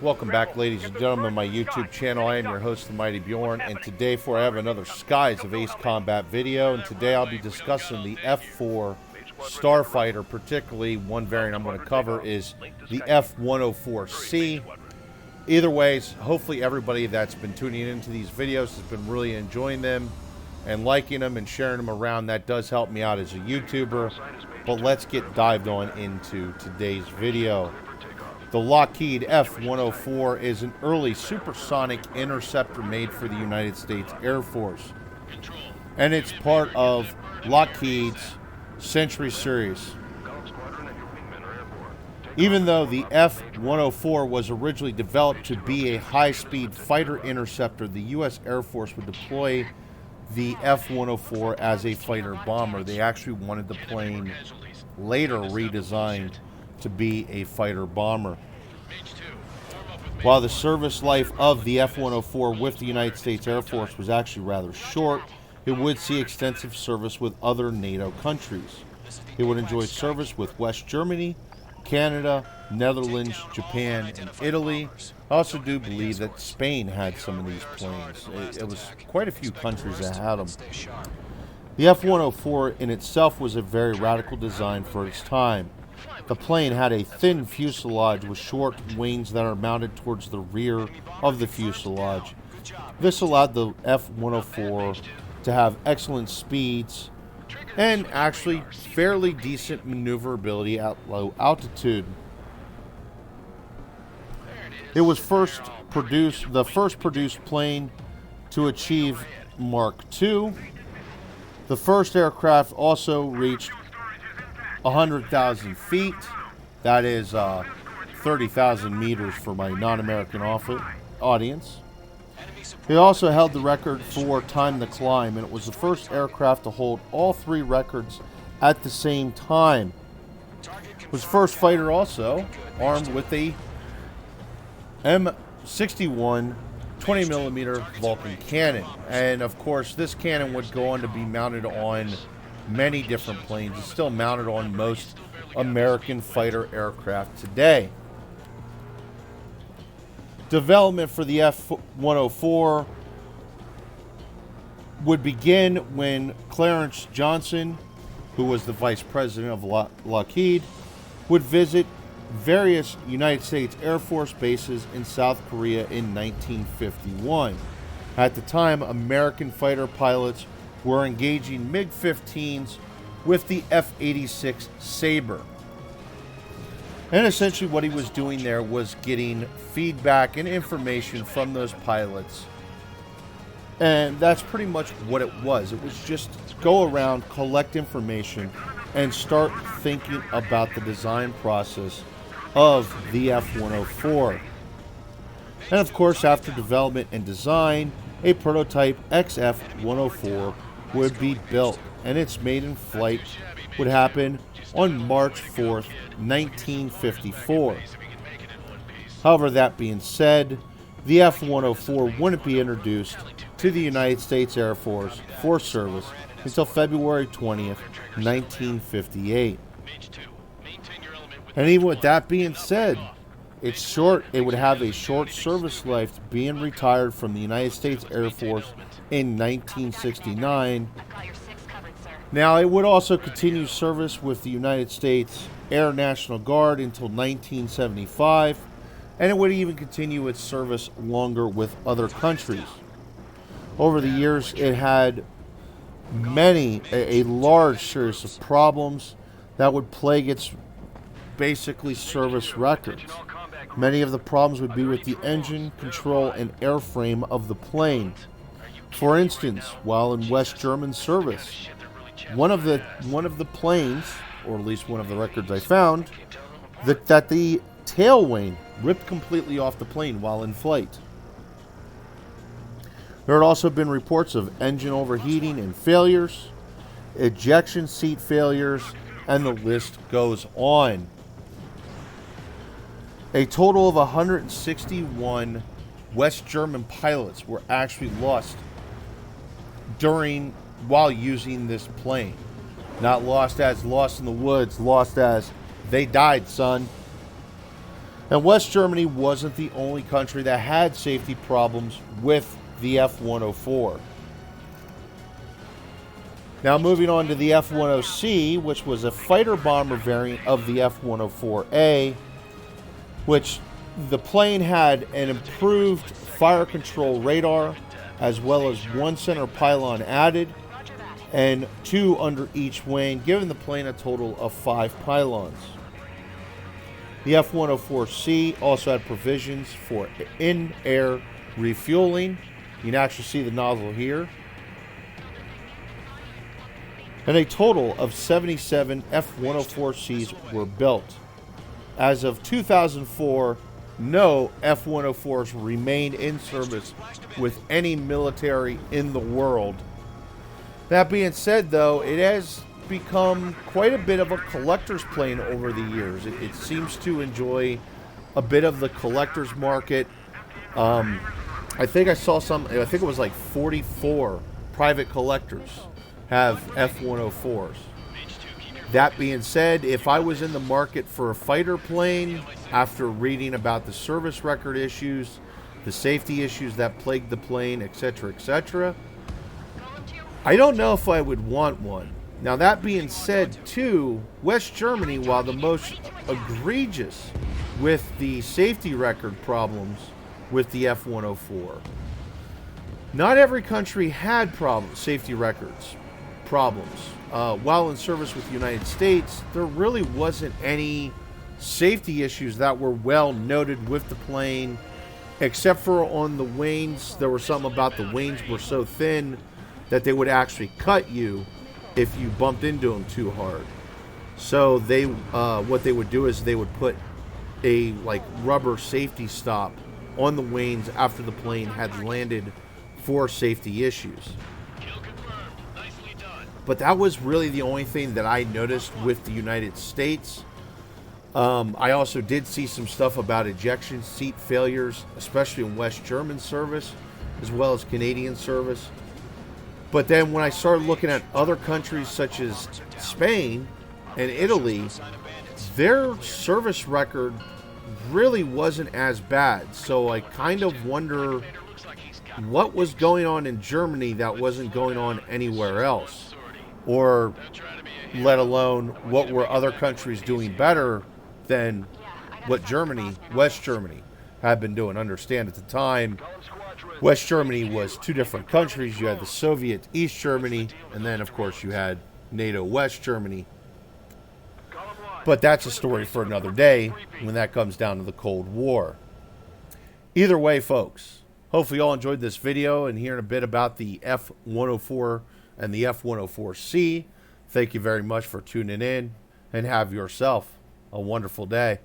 Welcome back, ladies and gentlemen, my YouTube channel. I am your host, the Mighty Bjorn, and today I have another Skies of Ace Combat video, and today I'll be discussing the F-4 Starfighter. Particularly, one variant I'm going to cover is the F-104C. Either ways, hopefully everybody that's been tuning into these videos has been really enjoying them and liking them and sharing them around. That does help me out as a YouTuber. But let's get dived on into today's video. The Lockheed F-104 is an early supersonic interceptor made for the United States Air Force. And it's part of Lockheed's Century series. Even though the F-104 was originally developed to be a high-speed fighter interceptor, the U.S. Air Force would deploy the F-104 as a fighter bomber. They actually wanted the plane later redesigned to be a fighter bomber. While the service life of the F-104 with the United States Air Force was actually rather short, it would see extensive service with other NATO countries. It would enjoy service with West Germany, Canada, Netherlands, Japan, and Italy. I also do believe that Spain had some of these planes. It was quite a few countries that had them. The F-104 in itself was a very radical design for its time. The plane had a thin fuselage with short wings that are mounted towards the rear of the fuselage. This allowed the F-104 to have excellent speeds and actually fairly decent maneuverability at low altitude. It was the first produced plane to achieve Mark II. The first aircraft also reached 100,000 feet. That is 30,000 meters for my non-American audience. It also held the record for time to climb, and it was the first aircraft to hold all three records at the same time. It was the first fighter also armed with a M61 20mm Vulcan cannon. And of course, this cannon would go on to be mounted on many different planes. It's still mounted on most American fighter aircraft today. Development for the F-104 would begin when Clarence Johnson, who was the vice president of Lockheed, would visit various United States Air Force bases in South Korea in 1951. At the time, American fighter pilots were engaging MiG-15s with the F-86 Sabre. And essentially what he was doing there was getting feedback and information from those pilots. And that's pretty much what it was. It was just go around, collect information, and start thinking about the design process of the F-104. And of course, after development and design, a prototype XF-104 would be built, and its maiden flight would happen on March 4th, 1954. However, that being said, the F-104 wouldn't be introduced to the United States Air Force for service until February 20th, 1958. And even with that being said, it would have a short service life, being retired from the United States Air Force in 1969. Now, it would also continue service with the United States Air National Guard until 1975, and it would even continue its service longer with other countries. Over the years, it had a large series of problems that would plague its basically service records. Many of the problems would be with the engine, control, and airframe of the plane. For instance, while in West German service, one of the planes, or at least one of the records I found, that the tail wing ripped completely off the plane while in flight. There had also been reports of engine overheating and failures, ejection seat failures, and the list goes on. A total of 161 West German pilots were actually lost while using this plane. Not lost as lost in the woods, lost as they died, son. And West Germany wasn't the only country that had safety problems with the F-104. Now moving on to the F-104C, which was a fighter bomber variant of the F-104A, which the plane had an improved fire control radar, as well as one center pylon added, and 2 under each wing, giving the plane a total of 5 pylons. The F-104C also had provisions for in-air refueling. You can actually see the nozzle here. And a total of 77 F-104Cs were built. As of 2004, no F-104s remained in service with any military in the world. That being said, though, it has become quite a bit of a collector's plane over the years. It seems to enjoy a bit of the collector's market. I think I saw I think it was like 44 private collectors have F-104s. That being said, if I was in the market for a fighter plane, after reading about the service record issues, the safety issues that plagued the plane, etc., etc., I don't know if I would want one. Now, that being said, too, West Germany, while the most egregious with the safety record problems with the F-104, not every country had safety records problems. While in service with the United States, there really wasn't any safety issues that were well noted with the plane, except for on the wings. There was something about the wings were so thin that they would actually cut you if you bumped into them too hard. So they, what they would do is they would put a rubber safety stop on the wings after the plane had landed for safety issues. But that was really the only thing that I noticed with the United States. I also did see some stuff about ejection seat failures, especially in West German service, as well as Canadian service. But then when I started looking at other countries such as Spain and Italy, their service record really wasn't as bad. So I kind of wonder what was going on in Germany that wasn't going on anywhere else. Or let alone what were other countries doing better than what West Germany, had been doing. Understand at the time, West Germany was 2 different countries. You had the Soviet East Germany, and then, of course, you had NATO West Germany. But that's a story for another day when that comes down to the Cold War. Either way, folks, hopefully you all enjoyed this video and hearing a bit about the F-104 and the F-104C. Thank you very much for tuning in, and have yourself a wonderful day.